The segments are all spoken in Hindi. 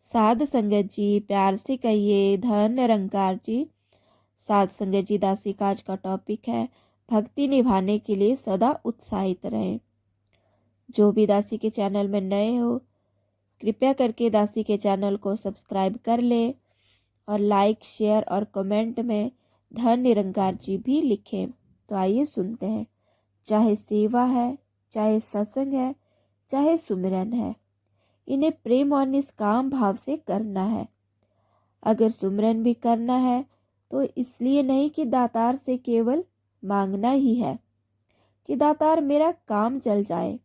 साध संगत जी, प्यार से कहिए धन निरंकार जी। साध संगत जी, दासी का आज का टॉपिक है भक्ति निभाने के लिए सदा उत्साहित रहें। जो भी दासी के चैनल में नए हो, कृपया करके दासी के चैनल को सब्सक्राइब कर लें और लाइक, शेयर और कमेंट में धन निरंकार जी भी लिखें। तो आइए सुनते हैं। चाहे सेवा है, चाहे सत्संग है, चाहे सुमिरन है, इन्हें प्रेम और निष्काम भाव से करना है। अगर सुमिरन भी करना है तो इसलिए नहीं कि दातार से केवल मांगना ही है कि दातार मेरा काम चल जाए।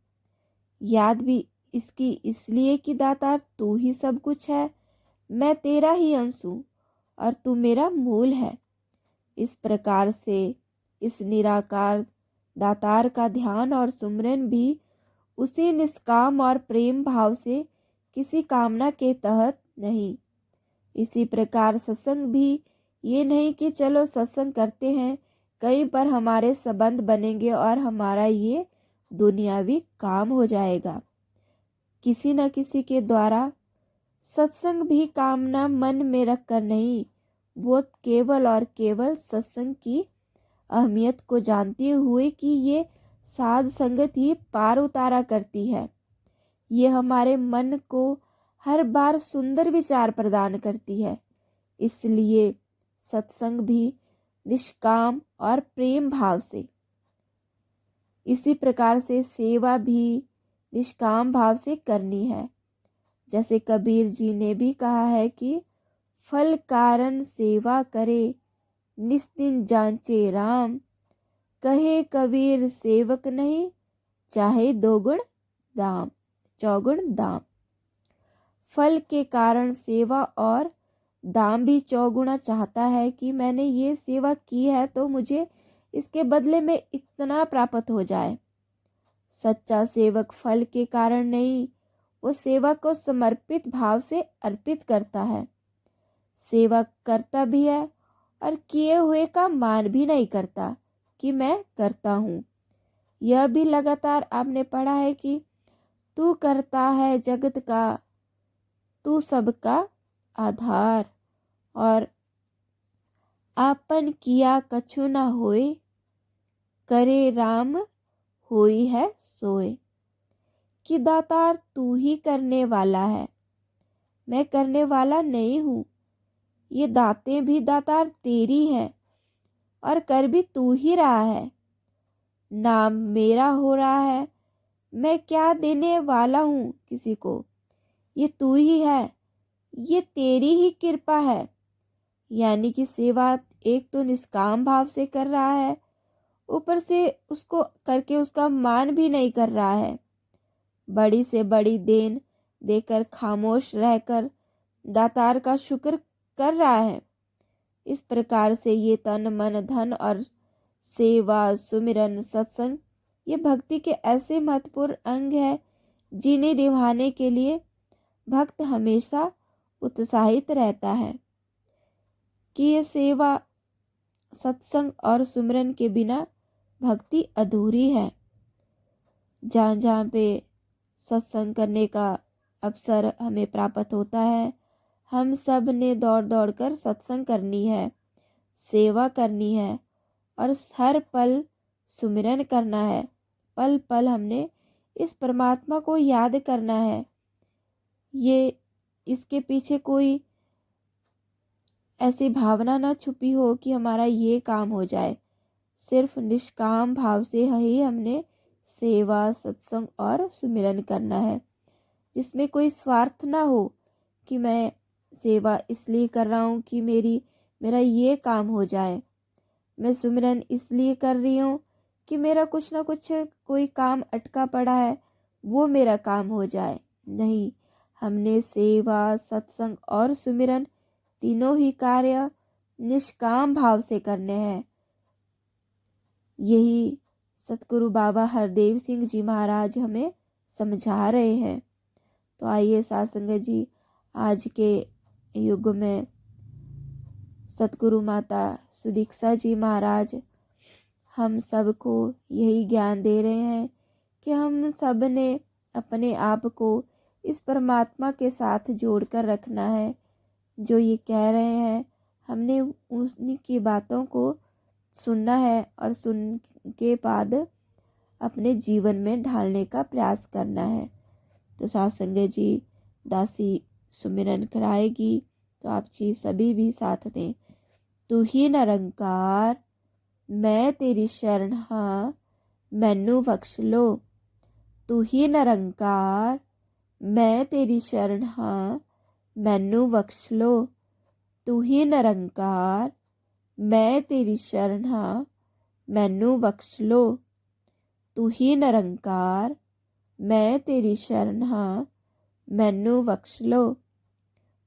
याद भी इसकी इसलिए कि दातार तू ही सब कुछ है, मैं तेरा ही अंश हूँ और तू मेरा मूल है। इस प्रकार से इस निराकार दातार का ध्यान और सुमिरन भी उसी निष्काम और प्रेम भाव से, किसी कामना के तहत नहीं। इसी प्रकार सत्संग भी ये नहीं कि चलो सत्संग करते हैं, कहीं पर हमारे संबंध बनेंगे और हमारा ये दुनियावी काम हो जाएगा। किसी न किसी के द्वारा सत्संग भी कामना मन में रखकर नहीं, वो केवल और केवल सत्संग की अहमियत को जानते हुए कि ये साध संगत ही पार उतारा करती है। ये हमारे मन को हर बार सुंदर विचार प्रदान करती है। इसलिए सत्संग भी निष्काम और प्रेम भाव से, इसी प्रकार से सेवा भी निष्काम भाव से करनी है। जैसे कबीर जी ने भी कहा है कि फल कारण सेवा करे, निस्दिन जांचे राम। कहे कबीर सेवक नहीं, चाहे दोगुण दाम चौगुण दाम। फल के कारण सेवा और दाम भी चौगुना चाहता है कि मैंने ये सेवा की है तो मुझे इसके बदले में इतना प्राप्त हो जाए। सच्चा सेवक फल के कारण नहीं, वो सेवा को समर्पित भाव से अर्पित करता है। सेवा करता भी है और किए हुए का मान भी नहीं करता कि मैं करता हूँ। यह भी लगातार आपने पढ़ा है कि तू करता है जगत का, तू सबका आधार, और आपन किया कछु न होए, करे राम होई है सोए। कि दातार तू ही करने वाला है, मैं करने वाला नहीं हूँ। ये दातें भी दातार तेरी हैं और कर भी तू ही रहा है। नाम मेरा हो रहा है, मैं क्या देने वाला हूँ किसी को, ये तू ही है, ये तेरी ही कृपा है। यानी कि सेवा एक तो निष्काम भाव से कर रहा है, ऊपर से उसको करके उसका मान भी नहीं कर रहा है। बड़ी से बड़ी देन देकर खामोश रहकर दातार का शुक्र कर रहा है। इस प्रकार से ये तन मन धन और सेवा, सुमिरन, सत्संग ये भक्ति के ऐसे महत्वपूर्ण अंग है जिन्हें निभाने के लिए भक्त हमेशा उत्साहित रहता है। कि ये सेवा, सत्संग और सुमिरन के बिना भक्ति अधूरी है। जहाँ जहाँ पे सत्संग करने का अवसर हमें प्राप्त होता है, हम सब ने दौड़ दौड़ कर सत्संग करनी है, सेवा करनी है और हर पल सुमिरन करना है। पल पल हमने इस परमात्मा को याद करना है। ये इसके पीछे कोई ऐसी भावना ना छुपी हो कि हमारा ये काम हो जाए। सिर्फ निष्काम भाव से ही हमने सेवा, सत्संग और सुमिरन करना है, जिसमें कोई स्वार्थ ना हो कि मैं सेवा इसलिए कर रहा हूँ कि मेरा ये काम हो जाए, मैं सुमिरन इसलिए कर रही हूँ कि मेरा कुछ ना कुछ कोई काम अटका पड़ा है, वो मेरा काम हो जाए। नहीं, हमने सेवा, सत्संग और सुमिरन तीनों ही कार्य निष्काम भाव से करने हैं। यही सतगुरु बाबा हरदेव सिंह जी महाराज हमें समझा रहे हैं। तो आइए साथ संगत जी, आज के युग में सतगुरु माता सुदीक्षा जी महाराज हम सबको यही ज्ञान दे रहे हैं कि हम सब ने अपने आप को इस परमात्मा के साथ जोड़कर रखना है। जो ये कह रहे हैं हमने उनकी बातों को सुनना है और सुन के बाद अपने जीवन में ढालने का प्रयास करना है। तो साथ संगत जी दासी सुमिरन कराएगी, तो आप जी सभी भी साथ दें। तू ही निरंकार मैं तेरी शरण हाँ मैनू बख्श लो। तू ही निरंकार मैं तेरी शरण हाँ मैनू बख्श लो। तू ही निरंकार मैं तेरी शरण हाँ मैनू बख्श लो। तू ही निरंकार मैं तेरी शरण हाँ मैनू बख्श लो।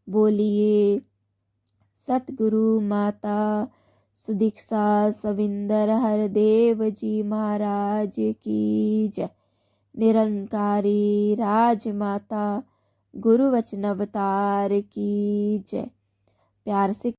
बोलिए सतगुरु माता सुदीक्षा सविंदर हरदेव जी महाराज की जय। निरंकारी राजमाता गुरु वचन अवतार की जय। प्यार से